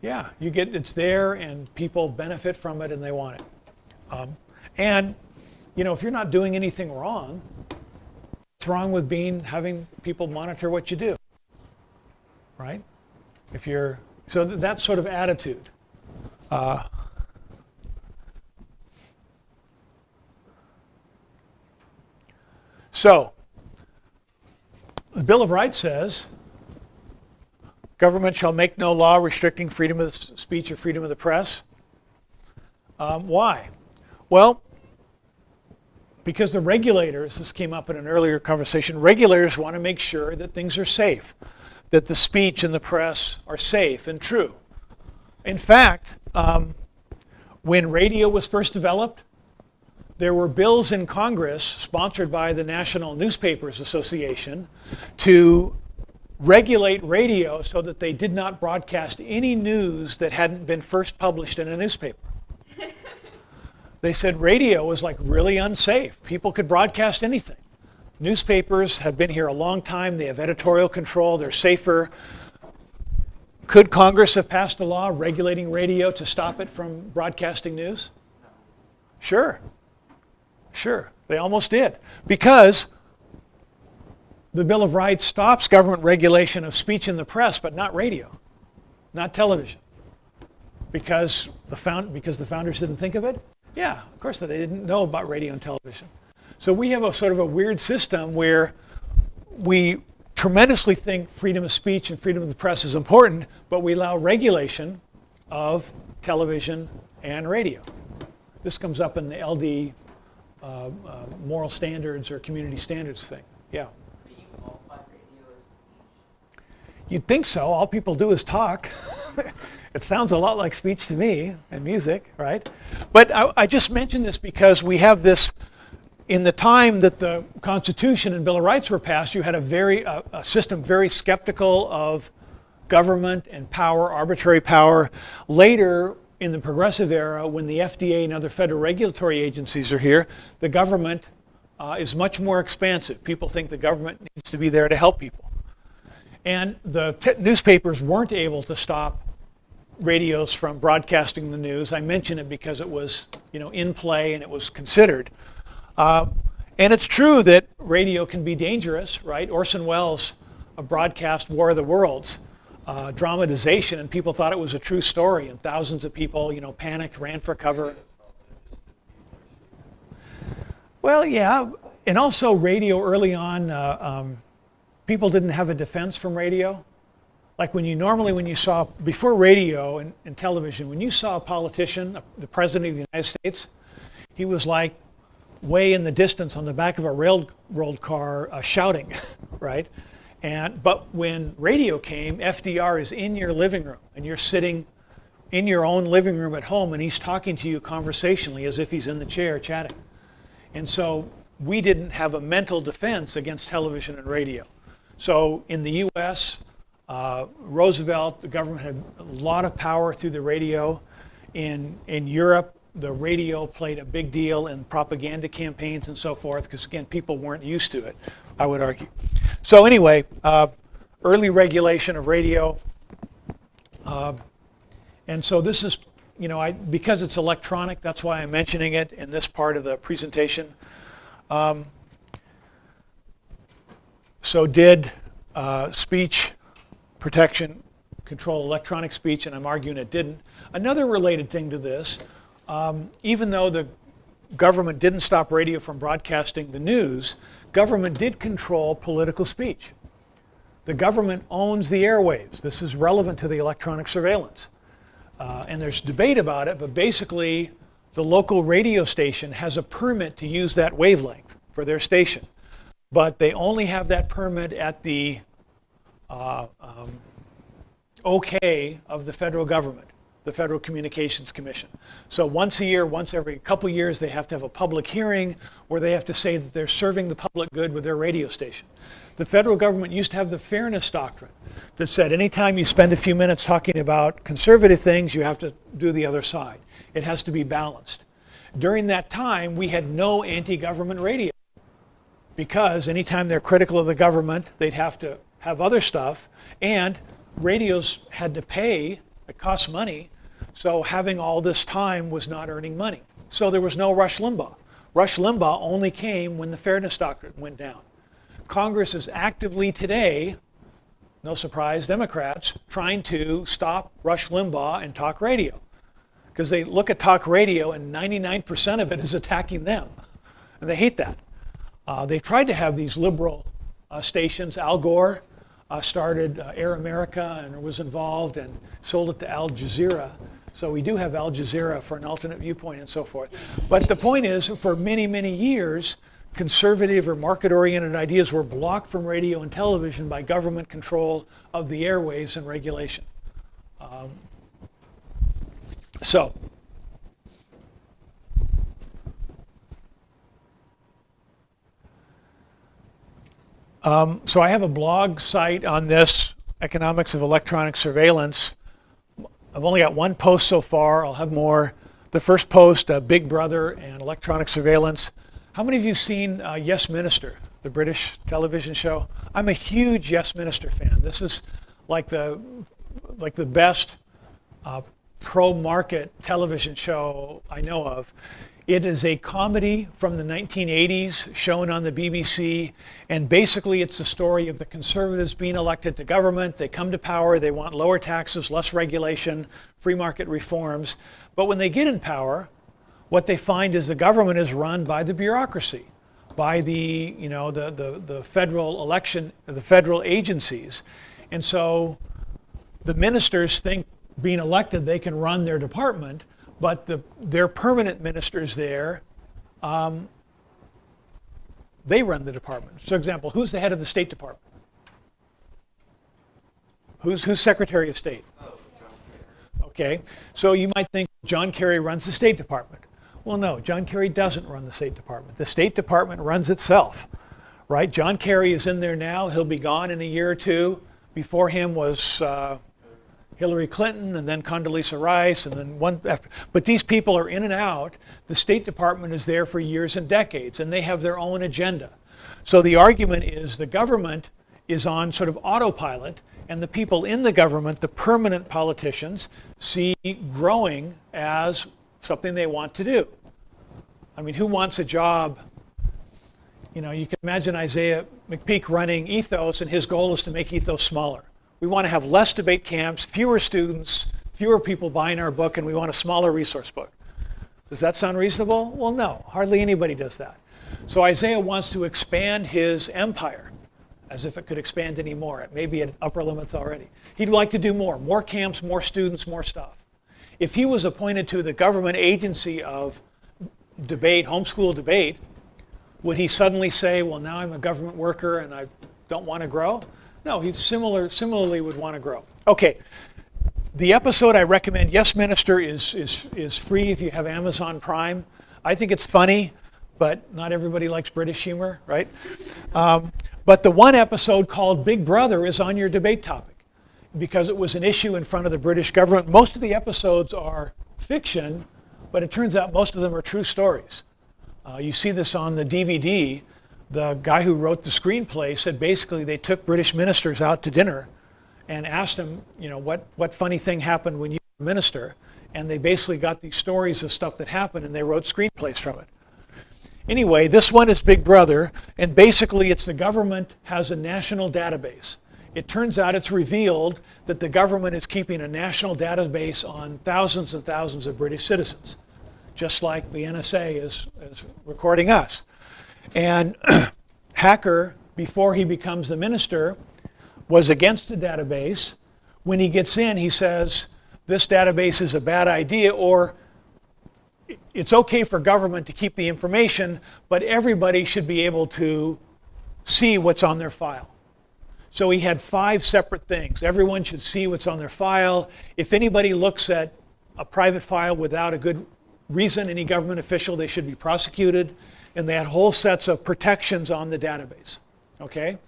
Yeah, it's there and people benefit from it and they want it. And if you're not doing anything wrong, what's wrong with having people monitor what you do, right? So that sort of attitude. So the Bill of Rights says, government shall make no law restricting freedom of speech or freedom of the press. Why? Well, because the regulators, this came up in an earlier conversation, regulators want to make sure that things are safe, that the speech and the press are safe and true. In fact, when radio was first developed, there were bills in Congress sponsored by the National Newspapers Association to regulate radio so that they did not broadcast any news that hadn't been first published in a newspaper. They said radio was like really unsafe. People could broadcast anything. Newspapers have been here a long time. They have editorial control. They're safer. Could Congress have passed a law regulating radio to stop it from broadcasting news? Sure. Sure. They almost did. Because the Bill of Rights stops government regulation of speech in the press, but not radio, not television. Because the founders didn't think of it? Yeah, of course they didn't know about radio and television. So we have a sort of a weird system where we tremendously think freedom of speech and freedom of the press is important, but we allow regulation of television and radio. This comes up in the LD moral standards or community standards thing. Yeah. You'd think so. All people do is talk. It sounds a lot like speech to me and music, right? But I just mentioned this because we have this, in the time that the Constitution and Bill of Rights were passed, you had a system very skeptical of government and power, arbitrary power. Later, in the progressive era, when the FDA and other federal regulatory agencies are here, the government is much more expansive. People think the government needs to be there to help people. And the newspapers weren't able to stop radios from broadcasting the news. I mention it because it was, in play and it was considered. And it's true that radio can be dangerous, right? Orson Welles broadcast War of the Worlds, dramatization, and people thought it was a true story, and thousands of people, panicked, ran for cover. Well, yeah, and also radio early on, people didn't have a defense from radio. Like when you saw, before radio and television, when you saw a politician, the president of the United States, he was like way in the distance on the back of a railroad car shouting, right? But when radio came, FDR is in your living room, and you're sitting in your own living room at home, and he's talking to you conversationally as if he's in the chair chatting. And so we didn't have a mental defense against television and radio. So in the U.S., Roosevelt, the government had a lot of power through the radio. In Europe, the radio played a big deal in propaganda campaigns and so forth, because again, people weren't used to it, I would argue. So anyway, early regulation of radio. And so this is, because it's electronic, that's why I'm mentioning it in this part of the presentation. So did speech protection control electronic speech? And I'm arguing it didn't. Another related thing to this, even though the government didn't stop radio from broadcasting the news, government did control political speech. The government owns the airwaves. This is relevant to the electronic surveillance. And there's debate about it, but basically the local radio station has a permit to use that wavelength for their station. But they only have that permit at the okay of the federal government, the Federal Communications Commission. So once a year, once every couple years, they have to have a public hearing where they have to say that they're serving the public good with their radio station. The federal government used to have the fairness doctrine that said anytime you spend a few minutes talking about conservative things, you have to do the other side. It has to be balanced. During that time, we had no anti-government radio, because anytime they're critical of the government, they'd have to have other stuff, and radios had to pay It costs money. So having all this time was not earning money. So there was no Rush Limbaugh. Rush Limbaugh only came when the Fairness Doctrine went down. Congress is actively today, no surprise, Democrats, trying to stop Rush Limbaugh and talk radio. Because they look at talk radio and 99% of it is attacking them. And they hate that. They tried to have these liberal stations. Al Gore started Air America and was involved and sold it to Al Jazeera. So we do have Al Jazeera for an alternate viewpoint and so forth. But the point is, for many, many years, conservative or market-oriented ideas were blocked from radio and television by government control of the airwaves and regulation. So I have a blog site on this, Economics of Electronic Surveillance. I've only got one post so far. I'll have more. The first post, Big Brother and Electronic Surveillance. How many of you seen Yes Minister, the British television show? I'm a huge Yes Minister fan. This is like the best pro-market television show I know of. It is a comedy from the 1980s shown on the BBC, and basically it's the story of the conservatives being elected to government. They come to power, they want lower taxes, less regulation, free market reforms. But when they get in power, what they find is the government is run by the bureaucracy, by the federal election, the federal agencies. And so the ministers think being elected they can run their department, but their permanent ministers there, they run the department. For example, who's the head of the State Department? Who's Secretary of State? Okay, so you might think John Kerry runs the State Department. Well, no, John Kerry doesn't run the State Department. The State Department runs itself, right? John Kerry is in there now. He'll be gone in a year or two. Before him was Hillary Clinton, and then Condoleezza Rice, and then one after. But these people are in and out. The State Department is there for years and decades, and they have their own agenda. So the argument is the government is on sort of autopilot, and the people in the government, the permanent politicians, see growing as something they want to do. I mean, who wants a job? You know, you can imagine Isaiah McPeak running Ethos, and his goal is to make Ethos smaller. We want to have less debate camps, fewer students, fewer people buying our book, and we want a smaller resource book. Does that sound reasonable? Well, no, hardly anybody does that. So Isaiah wants to expand his empire, as if it could expand any more. It may be at upper limits already. He'd like to do more camps, more students, more stuff. If he was appointed to the government agency of debate, homeschool debate, would he suddenly say, well, now I'm a government worker and I don't want to grow? No, he similarly would want to grow. Okay, the episode I recommend, Yes Minister, is free if you have Amazon Prime. I think it's funny, but not everybody likes British humor, right? But the one episode called Big Brother is on your debate topic because it was an issue in front of the British government. Most of the episodes are fiction, but it turns out most of them are true stories. You see this on the DVD. The guy who wrote the screenplay said basically they took British ministers out to dinner and asked them, you know, what funny thing happened when you were a minister, and they basically got these stories of stuff that happened and they wrote screenplays from it. Anyway, this one is Big Brother, and basically it's the government has a national database. It turns out it's revealed that the government is keeping a national database on thousands and thousands of British citizens, just like the NSA is recording us. And Hacker, before he becomes the minister, was against the database. When he gets in, he says, this database is a bad idea, or it's okay for government to keep the information, but everybody should be able to see what's on their file. So he had 5 separate things. Everyone should see what's on their file. If anybody looks at a private file without a good reason, any government official, they should be prosecuted. And they had whole sets of protections on the database, okay?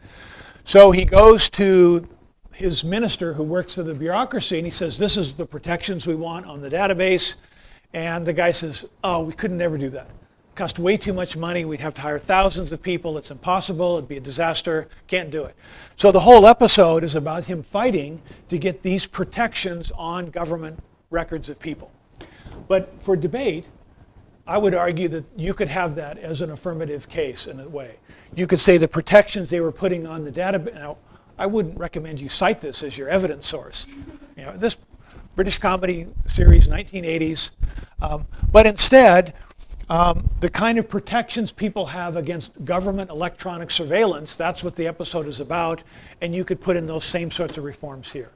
So he goes to his minister who works for the bureaucracy and he says, this is the protections we want on the database. And the guy says, oh, we couldn't ever do that. cost way too much money. We'd have to hire thousands of people. It's impossible. It'd be a disaster. Can't do it. So the whole episode is about him fighting to get these protections on government records of people. But for debate, I would argue that you could have that as an affirmative case in a way. You could say the protections they were putting on the database. Now, I wouldn't recommend you cite this as your evidence source. You know, this British comedy series, 1980s. But instead, the kind of protections people have against government electronic surveillance, that's what the episode is about. And you could put in those same sorts of reforms here.